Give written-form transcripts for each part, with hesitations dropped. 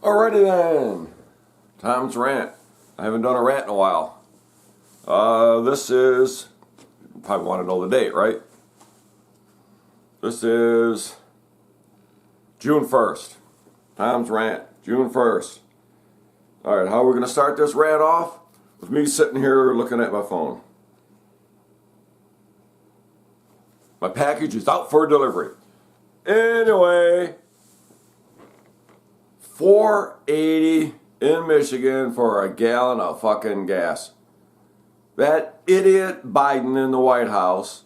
Alrighty then, Tom's rant. I haven't done a rant in a while. This is, you probably want to know the date, right? This is June 1st. Tom's rant, June 1st. Alright, how are we going to start this rant off? With me sitting here looking at my phone. My package is out for delivery. Anyway, $4.80 in Michigan for a gallon of fucking gas. That idiot Biden in the White House,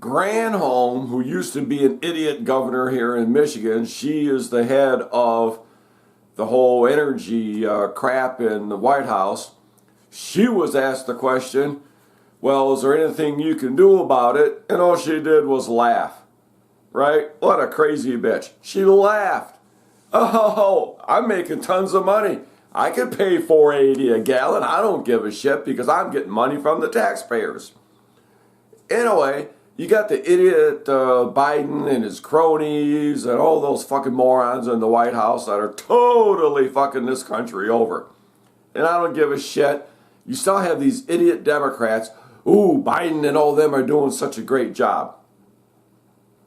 Granholm, who used to be an idiot governor here in Michigan, she is the head of the whole energy crap in the White House. She was asked the question, well, is there anything you can do about it? And all she did was laugh. Right? What a crazy bitch. She laughed. Oh, I'm making tons of money. I could pay $4.80 a gallon. I don't give a shit because I'm getting money from the taxpayers. Anyway, you got the idiot Biden and his cronies and all those fucking morons in the White House that are totally fucking this country over. And I don't give a shit. You still have these idiot Democrats. Ooh, Biden and all them are doing such a great job.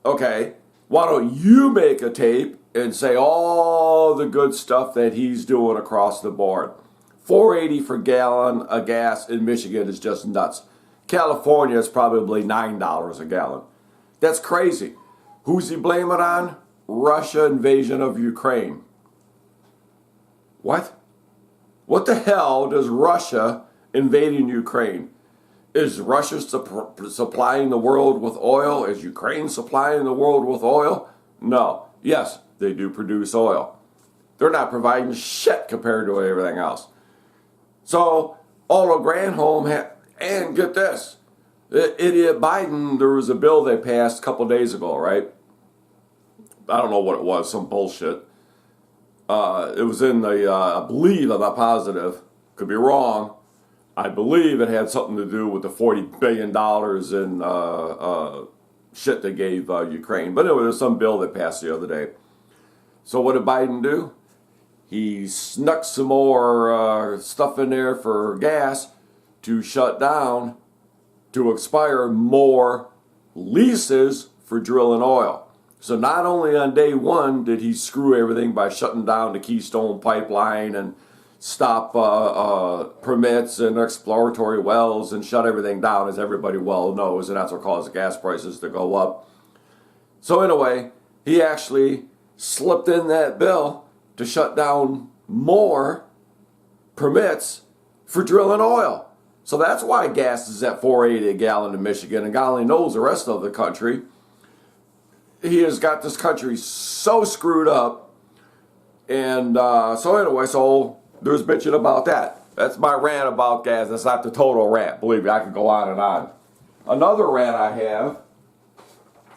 Okay, why don't you make a tape and say all the good stuff that he's doing across the board? $4.80 for gallon of gas in Michigan is just nuts. California is probably $9 a gallon. That's crazy. Who's he blaming on? Russia invasion of Ukraine. What? What the hell does Russia invading Ukraine? Is Russia supplying the world with oil? Is Ukraine supplying the world with oil? No. Yes, they do produce oil. They're not providing shit compared to everything else. So, all of Granholm, and get this, the idiot Biden, there was a bill they passed a couple days ago, right? I don't know what it was, some bullshit. It was in the, I believe, I'm not positive, could be wrong, I believe it had something to do with the $40 billion in shit they gave Ukraine. But anyway, there was some bill that passed the other day. So what did Biden do? He snuck some more stuff in there for gas to shut down, to expire more leases for drilling oil. So not only on day one did he screw everything by shutting down the Keystone Pipeline and stop permits and exploratory wells and shut everything down, as everybody well knows, and that's what caused gas prices to go up. So anyway, he actually slipped in that bill to shut down more permits for drilling oil. So that's why gas is at $4.80 a gallon in Michigan, and God only knows the rest of the country. He has got this country so screwed up, and so anyway, so there's bitching about that. That's my rant about gas. That's not the total rant. Believe me, I could go on and on. Another rant I have,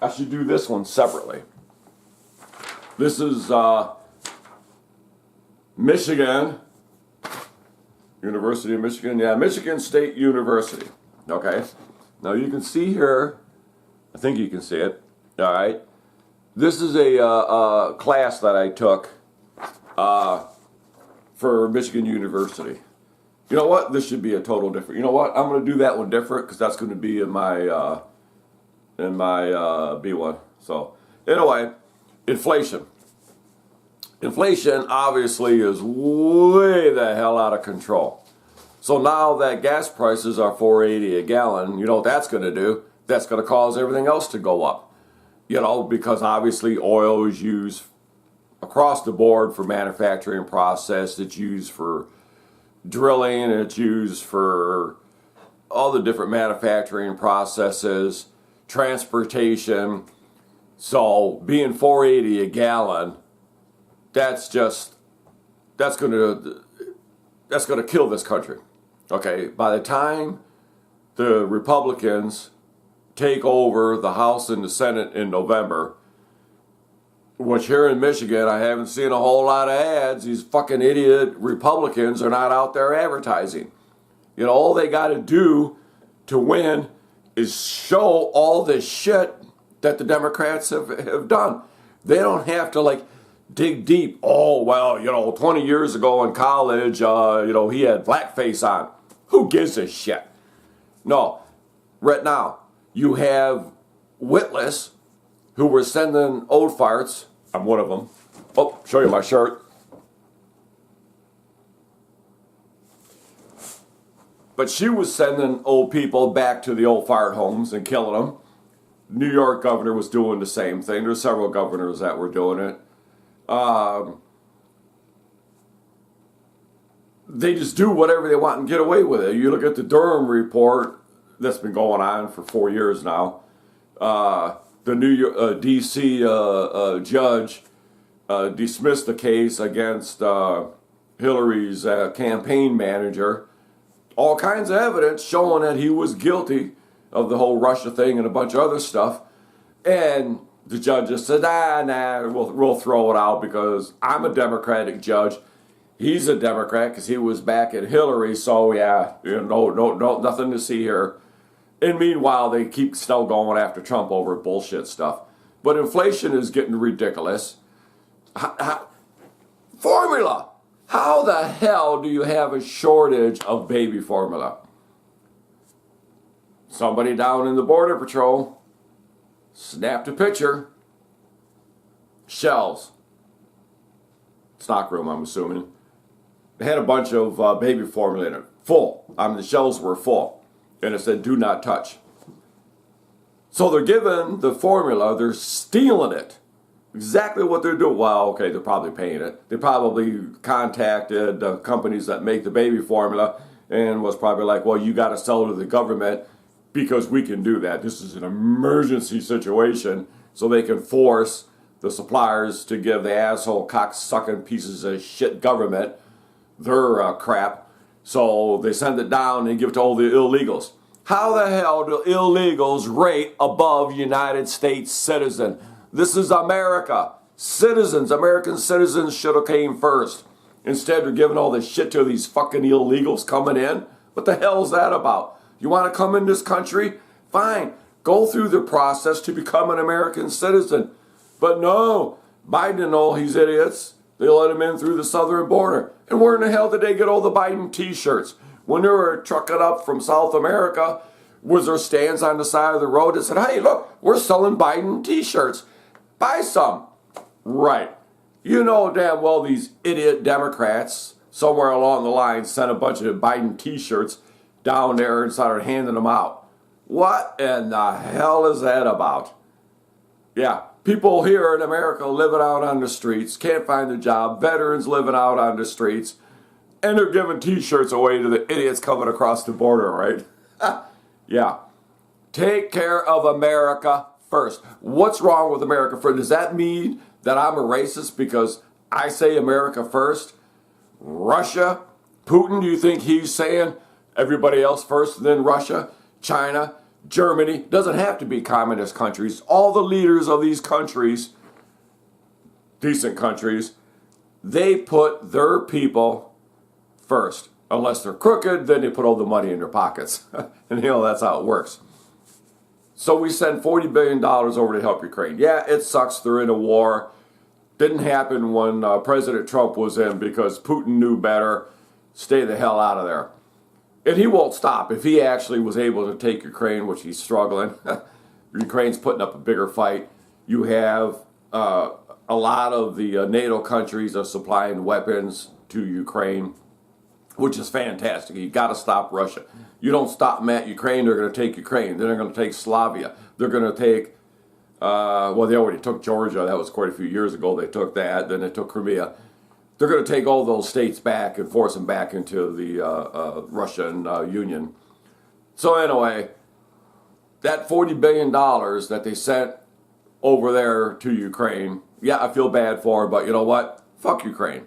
I should do this one separately. This is Michigan, University of Michigan. Yeah, Michigan State University. Okay. Now you can see here, I think you can see it. All right. This is a class that I took for Michigan University. You know what? This should be a total different. You know what? I'm going to do that one different because that's going to be in my B1. So anyway, inflation. Inflation obviously is way the hell out of control. So now that gas prices are $4.80 a gallon, you know what that's going to do? That's going to cause everything else to go up. You know, because obviously oil is used across the board for manufacturing process. It's used for drilling. It's used for all the different manufacturing processes, transportation. So being $4.80 a gallon, that's going to kill this country. Okay, by the time the Republicans take over the House and the Senate in November, which here in Michigan, I haven't seen a whole lot of ads. These fucking idiot Republicans are not out there advertising. You know, all they got to do to win is show all this shit that the Democrats have done. They don't have to, like, dig deep. Oh, well, 20 years ago in college, he had blackface on. Who gives a shit? No. Right now, you have witless who were sending old farts. I'm one of them. Oh, show you my shirt. But she was sending old people back to the old fart homes and killing them. New York governor was doing the same thing. There's several governors that were doing it. They just do whatever they want and get away with it. You look at the Durham report that's been going on for 4 years now. The New York D.C. Judge dismissed the case against Hillary's campaign manager. All kinds of evidence showing that he was guilty of the whole Russia thing and a bunch of other stuff. And the judge just said, we'll throw it out because I'm a Democratic judge. He's a Democrat because he was back at Hillary, so yeah, no, nothing to see here. And meanwhile, they keep still going after Trump over bullshit stuff. But inflation is getting ridiculous. Formula! How the hell do you have a shortage of baby formula? Somebody down in the Border Patrol snapped a picture. Shelves. Stockroom, I'm assuming. They had a bunch of baby formula in it. Full. The shelves were full. And it said, do not touch. So they're giving the formula, they're stealing it. Exactly what they're doing. Well, okay, they're probably paying it. They probably contacted the companies that make the baby formula and was probably like, well, you got to sell to the government because we can do that. This is an emergency situation, so they can force the suppliers to give the asshole cock-sucking pieces of shit government their crap. So they send it down and give it to all the illegals. How the hell do illegals rate above United States citizen? This is America. Citizens, American citizens should have came first. Instead, they're giving all this shit to these fucking illegals coming in. What the hell is that about? You want to come in this country? Fine. Go through the process to become an American citizen. But no, Biden and all these idiots, they let them in through the southern border. And where in the hell did they get all the Biden t-shirts? When they were trucking up from South America, was there stands on the side of the road that said, hey, look, we're selling Biden t-shirts. Buy some. Right. You know damn well these idiot Democrats somewhere along the line sent a bunch of Biden t-shirts down there and started handing them out. What in the hell is that about? Yeah, people here in America living out on the streets, can't find a job, veterans living out on the streets, and they're giving t-shirts away to the idiots coming across the border, right? Yeah. Take care of America first. What's wrong with America first? Does that mean that I'm a racist because I say America first? Russia? Putin, do you think he's saying everybody else first and then Russia? China? Germany? Doesn't have to be communist countries. All the leaders of these countries, decent countries, they put their people first. Unless they're crooked, then they put all the money in their pockets. And that's how it works. So we send $40 billion over to help Ukraine. Yeah, it sucks. They're in a war. Didn't happen when President Trump was in because Putin knew better. Stay the hell out of there. And he won't stop. If he actually was able to take Ukraine, which he's struggling, Ukraine's putting up a bigger fight. You have a lot of the NATO countries are supplying weapons to Ukraine, which is fantastic. You got to stop Russia. You don't stop them at Ukraine, they're going to take Ukraine. Then they're going to take Slavia. They're going to take, they already took Georgia. That was quite a few years ago. They took that. Then they took Crimea. They're going to take all those states back and force them back into the Russian Union. So anyway, that $40 billion that they sent over there to Ukraine, yeah, I feel bad for them, but you know what? Fuck Ukraine.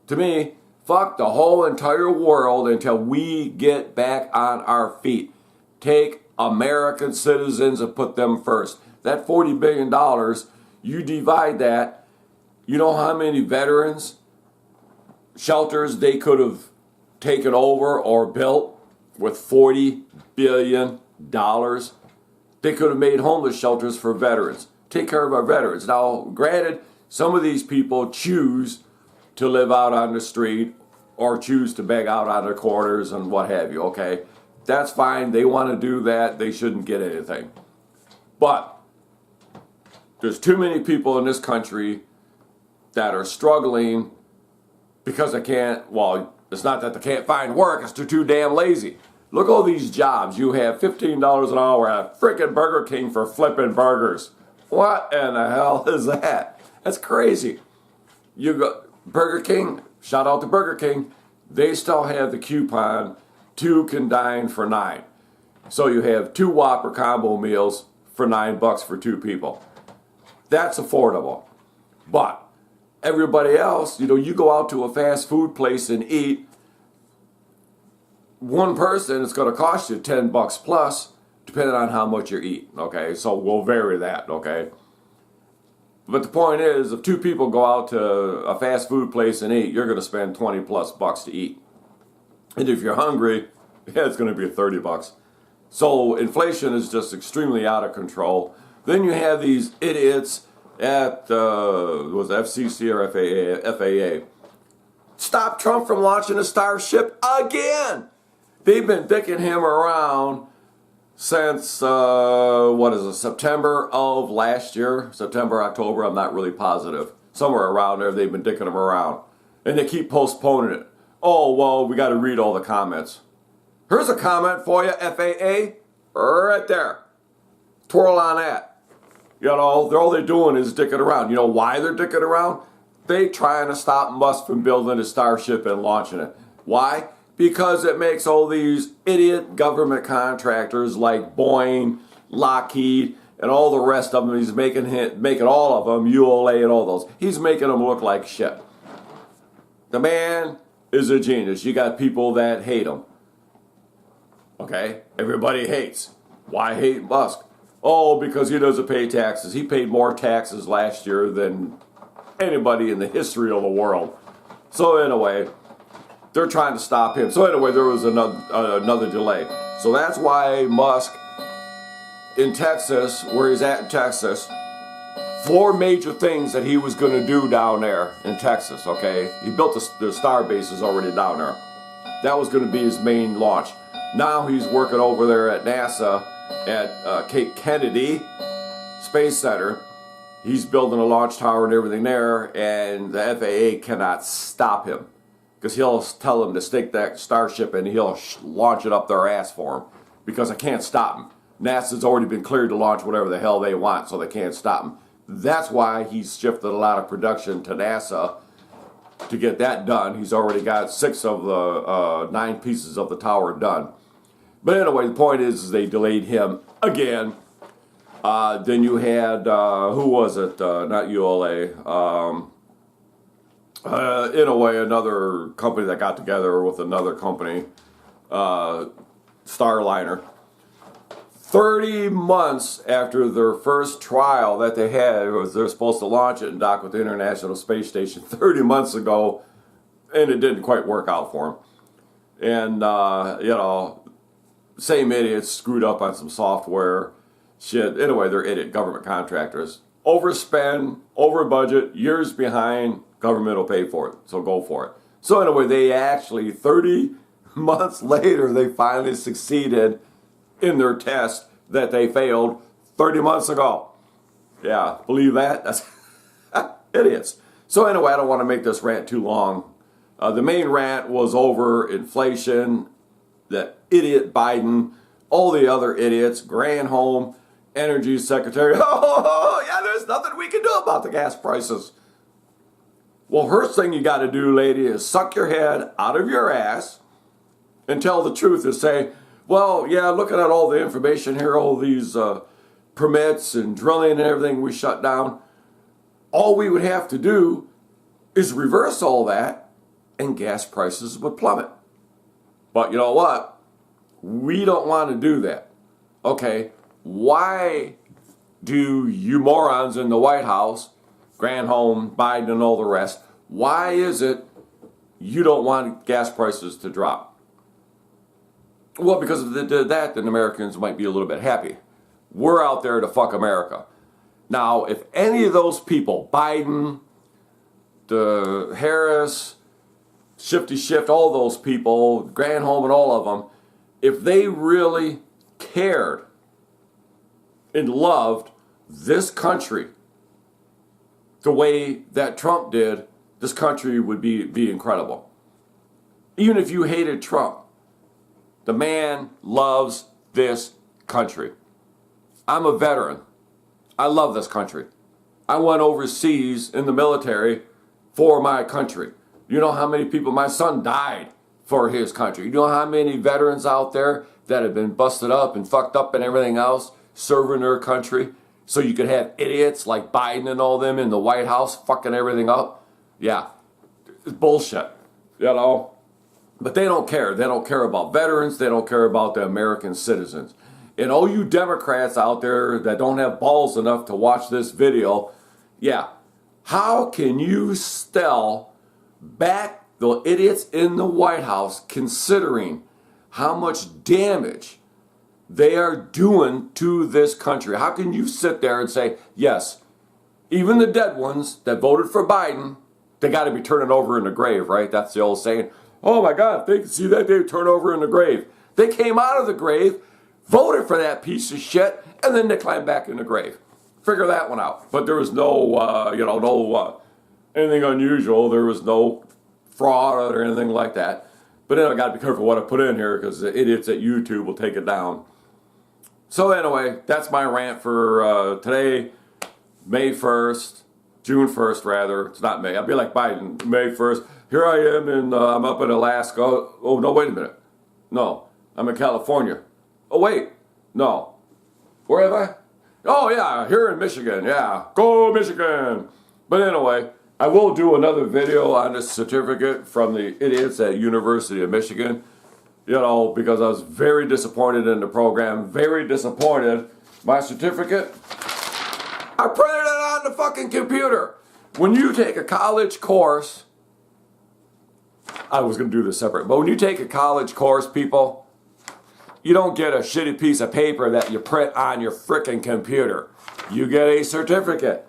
To me, fuck the whole entire world until we get back on our feet. Take American citizens and put them first. That $40 billion, you divide that, you know how many veterans shelters they could have taken over or built with $40 billion? They could have made homeless shelters for veterans. Take care of our veterans. Now, granted, Some of these people choose to live out on the street or choose to beg out on the corners and what have you, okay? That's fine. They want to do that. They shouldn't get anything. But there's too many people in this country that are struggling because they can't, well, it's not that they can't find work, it's they're too damn lazy. Look at all these jobs. You have $15 an hour at a frickin' Burger King for flipping burgers. What in the hell is that? That's crazy. You go, Burger King, shout out to Burger King, they still have the coupon, 2 can dine for $9. So you have 2 Whopper combo meals for $9 for 2 people. That's affordable. But everybody else, you go out to a fast food place and eat, one person, it's going to cost you $10 plus, depending on how much you're eating, okay? So we'll vary that, okay? But the point is, if 2 people go out to a fast food place and eat, you're going to spend 20 plus bucks to eat. And if you're hungry, yeah, it's going to be $30. So inflation is just extremely out of control. Then you have these idiots at, was it FCC or FAA? Stop Trump from launching a Starship again! They've been dicking him around since, September of last year? September, October, I'm not really positive. Somewhere around there, they've been dicking him around. And they keep postponing it. Oh, well, we got to read all the comments. Here's a comment for you, FAA. Right there. Twirl on that. All they're doing is dicking around. You know why they're dicking around? They trying to stop Musk from building a Starship and launching it. Why? Because it makes all these idiot government contractors like Boeing, Lockheed, and all the rest of them, he's making all of them, ULA and all those, he's making them look like shit. The man is a genius. You got people that hate him. Okay? Everybody hates. Why hate Musk? Oh, because he doesn't pay taxes. He paid more taxes last year than anybody in the history of the world. So anyway, they're trying to stop him. So anyway, there was another delay. So that's why Musk in Texas, where he's at in Texas, 4 major things that he was going to do down there in Texas, okay? He built the star bases already down there. That was going to be his main launch. Now he's working over there at NASA at Cape Kennedy Space Center. He's building a launch tower and everything there, and the FAA cannot stop him because he'll tell them to stick that Starship and he'll launch it up their ass for him because I can't stop him. NASA's already been cleared to launch whatever the hell they want, so they can't stop him. That's why he's shifted a lot of production to NASA to get that done. He's already got 6 of the 9 pieces of the tower done. But anyway, the point is they delayed him again. Then you had, who was it? Not ULA. In a way, another company that got together with another company, Starliner. 30 months after their first trial that they had, they're supposed to launch it and dock with the International Space Station 30 months ago, and it didn't quite work out for them. And, same idiots screwed up on some software shit. Anyway, they're idiot government contractors. Overspend, over budget, years behind, government will pay for it, so go for it. So anyway, they actually, 30 months later, they finally succeeded in their test that they failed 30 months ago. Yeah, believe that? That's idiots. So anyway, I don't want to make this rant too long. The main rant was over inflation, the idiot Biden, all the other idiots, Granholm, Energy Secretary. Oh, yeah, there's nothing we can do about the gas prices. Well, first thing you got to do, lady, is suck your head out of your ass and tell the truth and say, well, yeah, looking at all the information here, all these permits and drilling and everything we shut down, all we would have to do is reverse all that and gas prices would plummet. But you know what? We don't want to do that. Okay, why do you morons in the White House, Granholm, Biden, and all the rest, why is it you don't want gas prices to drop? Well, because if they did that, then Americans might be a little bit happy. We're out there to fuck America. Now, if any of those people, Biden, the Harris, Shifty Shift, all those people, Granholm and all of them, if they really cared and loved this country the way that Trump did, this country would be incredible. Even if you hated Trump, the man loves this country. I'm a veteran. I love this country. I went overseas in the military for my country. You know how many people, my son died for his country. You know how many veterans out there that have been busted up and fucked up and everything else serving their country so you could have idiots like Biden and all them in the White House fucking everything up? Yeah, it's bullshit, you know? But they don't care. They don't care about veterans. They don't care about the American citizens. And all you Democrats out there that don't have balls enough to watch this video, yeah, how can you still back the idiots in the White House considering how much damage they are doing to this country? How can you sit there and say, yes, even the dead ones that voted for Biden, they got to be turning over in the grave, right? That's the old saying. Oh my God, if they can see that, they turn over in the grave. They came out of the grave, voted for that piece of shit, and then they climbed back in the grave. Figure that one out. But there was no, anything unusual. There was no fraud or anything like that. But then I got to be careful what I put in here because the idiots at YouTube will take it down. So anyway, that's my rant for today, May 1st, June 1st rather. It's not May. I'll be like Biden, May 1st. Here I am, and I'm up in Alaska. Oh, no, wait a minute. No, I'm in California. Oh, wait. No. Where am I? Oh, yeah, here in Michigan. Yeah, go Michigan. But anyway, I will do another video on this certificate from the idiots at University of Michigan. You know, because I was very disappointed in the program. Very disappointed. My certificate, I printed it on the fucking computer. When you take a college course, I was going to do this separate, but when you take a college course, people, you don't get a shitty piece of paper that you print on your frickin' computer. You get a certificate.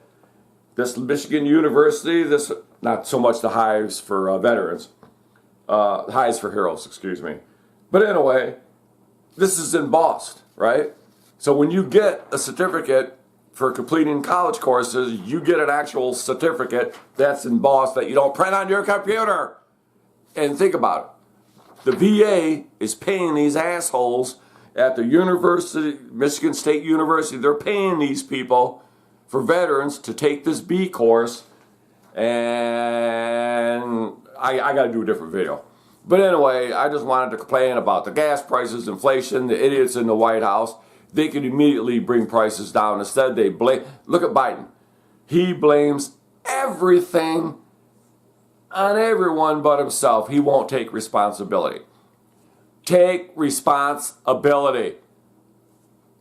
This Michigan University, this, not so much the highs for veterans, highs for heroes, excuse me. But anyway, this is embossed, right? So when you get a certificate for completing college courses, you get an actual certificate that's embossed that you don't print on your computer. And think about it. The VA is paying these assholes at the University, Michigan State University, they're paying these people for veterans to take this B course. And I got to do a different video. But anyway, I just wanted to complain about the gas prices, inflation, the idiots in the White House. They could immediately bring prices down. Instead, they blame. Look at Biden. He blames everything on everyone but himself. He won't take responsibility. Take responsibility.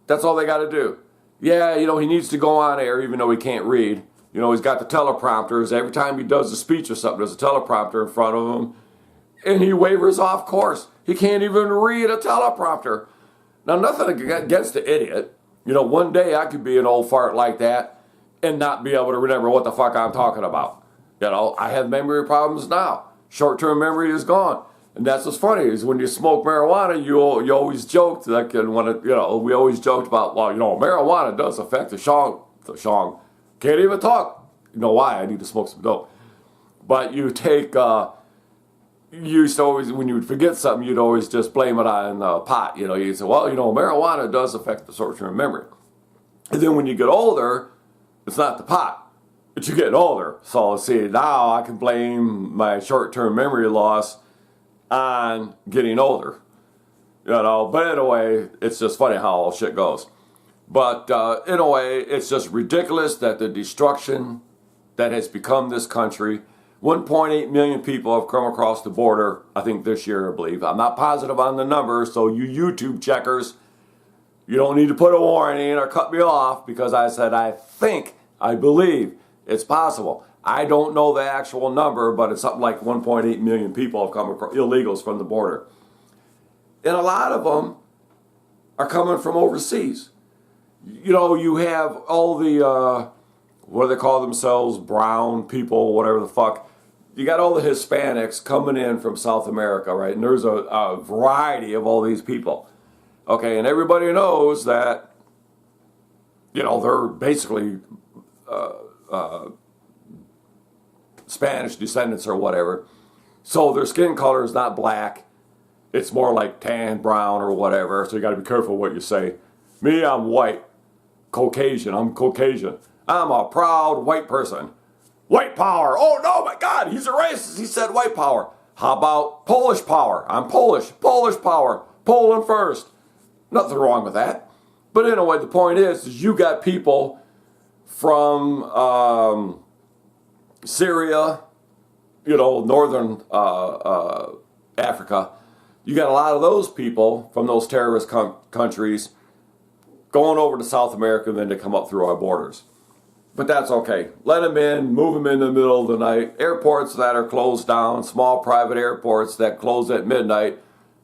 That's all they got to do. Yeah, you know, he needs to go on air even though he can't read. You know, he's got the teleprompters. Every time he does a speech or something, there's a teleprompter in front of him. And he wavers off course. He can't even read a teleprompter. Now, nothing against the idiot. You know, one day I could be an old fart like that and not be able to remember what the fuck I'm talking about. You know, I have memory problems now. Short-term memory is gone. And that's what's funny is when you smoke marijuana, you always joked, like, and when it, you know, we always joked about, well, you know, marijuana does affect the shong. Can't even talk. You know why? I need to smoke some dope. But you take, you used to always, when you would forget something, you'd always just blame it on pot. You know, you'd say, well, you know, marijuana does affect the short-term memory. And then when you get older, it's not the pot. But you're getting older. So, see, now I can blame my short-term memory loss on getting older. You know, but in a way, it's just funny how all shit goes. But in a way, it's just ridiculous that the destruction that has become this country, 1.8 million people have come across the border, I think this year, I believe. I'm not positive on the number, so you YouTube checkers, you don't need to put a warning or cut me off because I said I think, I believe. It's possible. I don't know the actual number, but it's something like 1.8 million people have come across, illegals from the border. And a lot of them are coming from overseas. You know, you have all the, what do they call themselves, brown people, whatever the fuck. You got all the Hispanics coming in from South America, right? And there's a variety of all these people. Okay, and everybody knows that, you know, they're basically Spanish descendants or whatever. So their skin color is not black. It's more like tan, brown, or whatever. So you got to be careful what you say. Me, I'm white. Caucasian. I'm Caucasian. I'm a proud white person. White power. Oh, no, my God. He's a racist. He said white power. How about Polish power? I'm Polish. Polish power. Poland first. Nothing wrong with that. But anyway, the point is you got people from Syria, you know, northern Africa. You got a lot of those people from those terrorist countries going over to South America, and then they come up through our borders. But that's okay. Let them in, move them in the middle of the night. Airports that are closed down, small private airports that close at midnight,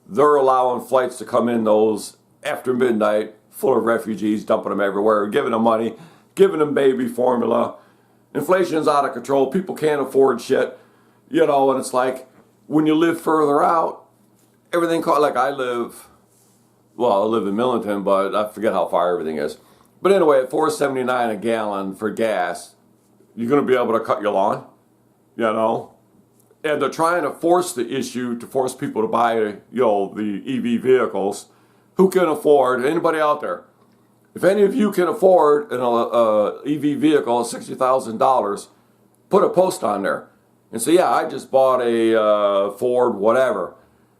they're allowing flights to come in those after midnight, full of refugees, dumping them everywhere, giving them money, giving them baby formula. Inflation's out of control. People can't afford shit. You know, and it's like, when you live further out, everything, like I live in Millington, but I forget how far everything is. But anyway, at $4.79 a gallon for gas, you're going to be able to cut your lawn, you know? And they're trying to force the issue to force people to buy, you know, the EV vehicles. Who can afford, anybody out there? If any of you can afford an EV vehicle of $60,000, put a post on there and say, yeah, I just bought a Ford whatever.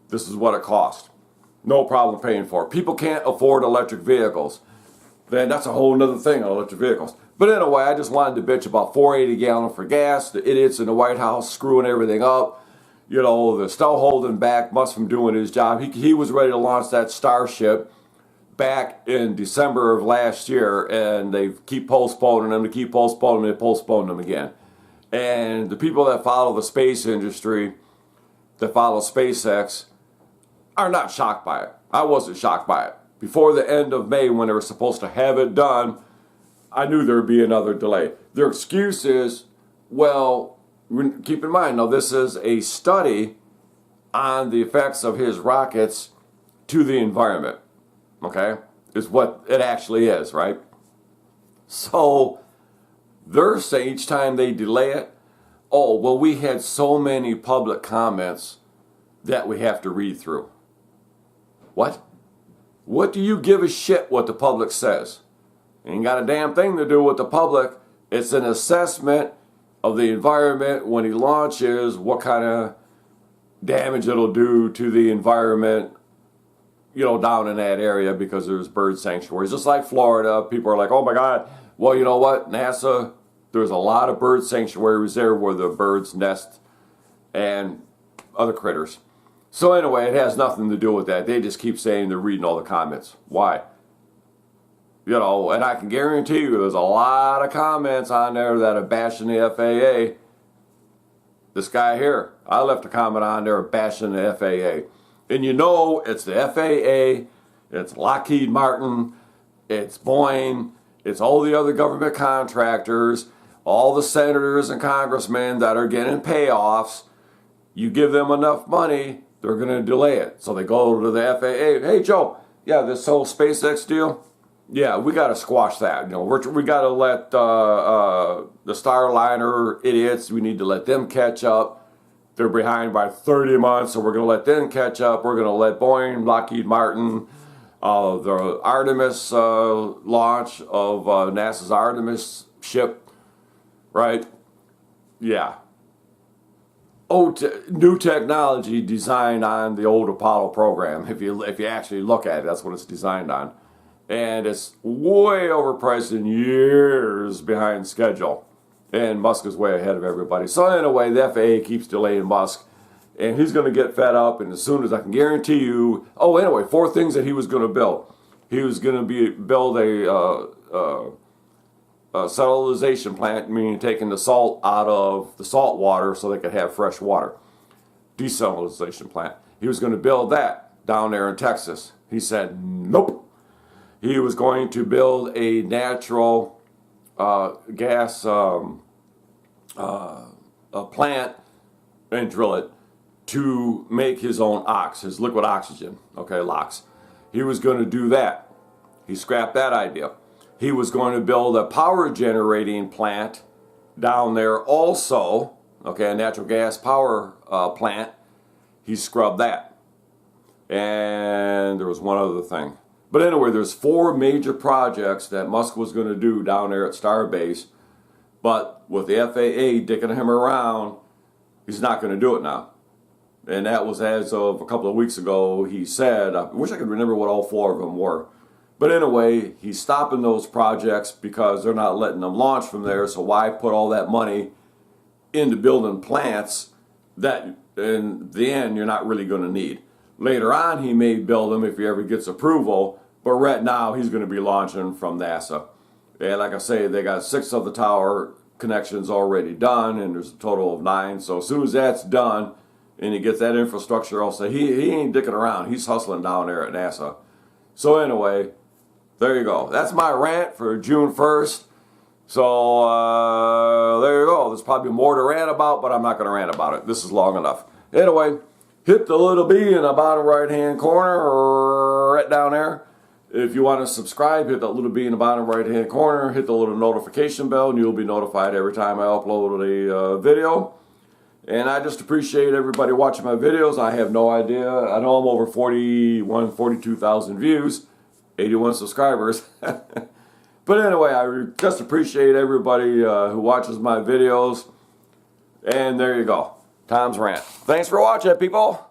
This is what it cost. No problem paying for it. People can't afford electric vehicles. Then that's a whole nother thing on electric vehicles. But anyway, I just wanted to bitch about $4.80 a gallon for gas. The idiots in the White House screwing everything up. You know, they're still holding back Musk from doing his job. He was ready to launch that Starship back in December of last year, and they keep postponing them, they postpone them again. And the people that follow the space industry, that follow SpaceX, are not shocked by it. I wasn't shocked by it. Before the end of May, when they were supposed to have it done, I knew there would be another delay. Their excuse is, well, keep in mind, now this is a study on the effects of his rockets to the environment. Okay? Is what it actually is, right? So, they're saying each time they delay it, oh, well, we had so many public comments that we have to read through. What? What do you give a shit what the public says? Ain't got a damn thing to do with the public. It's an assessment of the environment when he launches, what kind of damage it'll do to the environment, you know, down in that area, because there's bird sanctuaries. Just like Florida, people are like, oh my God, well, you know what, NASA, there's a lot of bird sanctuaries there where the birds nest and other critters. So anyway, it has nothing to do with that. They just keep saying they're reading all the comments. Why? You know, and I can guarantee you there's a lot of comments on there that are bashing the FAA. This guy here, I left a comment on there bashing the FAA. And you know it's the FAA, it's Lockheed Martin, it's Boeing, it's all the other government contractors, all the senators and congressmen that are getting payoffs. You give them enough money, they're going to delay it. So they go to the FAA. Hey, Joe, yeah, this whole SpaceX deal, yeah, we got to squash that. You know, we got to let the Starliner idiots, we need to let them catch up. They're behind by 30 months, so we're going to let them catch up. We're going to let Boeing, Lockheed Martin, the Artemis launch of NASA's Artemis ship, right? Yeah. New technology designed on the old Apollo program. If you actually look at it, that's what it's designed on. And it's way overpriced and years behind schedule. And Musk is way ahead of everybody. So anyway, the FAA keeps delaying Musk. And he's going to get fed up. And as soon as I can guarantee you... Oh, anyway, 4 things that he was going to build. He was going to build a salinization plant, meaning taking the salt out of the salt water so they could have fresh water. Desalinization plant. He was going to build that down there in Texas. He said, nope. He was going to build a natural gas a plant and drill it to make his own his liquid oxygen, okay, LOX. He was going to do that. He scrapped that idea. He was going to build a power generating plant down there also, okay, a natural gas power plant. He scrubbed that. And there was one other thing. But anyway, there's 4 major projects that Musk was going to do down there at Starbase. But with the FAA dicking him around, he's not going to do it now. And that was as of a couple of weeks ago, he said. I wish I could remember what all 4 of them were. But anyway, he's stopping those projects because they're not letting them launch from there. So why put all that money into building plants that in the end you're not really going to need? Later on, he may build them if he ever gets approval. But right now, he's going to be launching from NASA. And like I say, they got 6 of the tower connections already done, and there's a total of 9. So as soon as that's done, and he gets that infrastructure also, he ain't dicking around. He's hustling down there at NASA. So anyway, there you go. That's my rant for June 1st. So there you go. There's probably more to rant about, but I'm not going to rant about it. This is long enough. Anyway, hit the little B in the bottom right-hand corner, right down there. If you want to subscribe, hit that little B in the bottom right-hand corner. Hit the little notification bell, and you'll be notified every time I upload a video. And I just appreciate everybody watching my videos. I have no idea. I know I'm over 42,000 views, 81 subscribers. But anyway, I just appreciate everybody who watches my videos. And there you go. Tom's rant. Thanks for watching, people.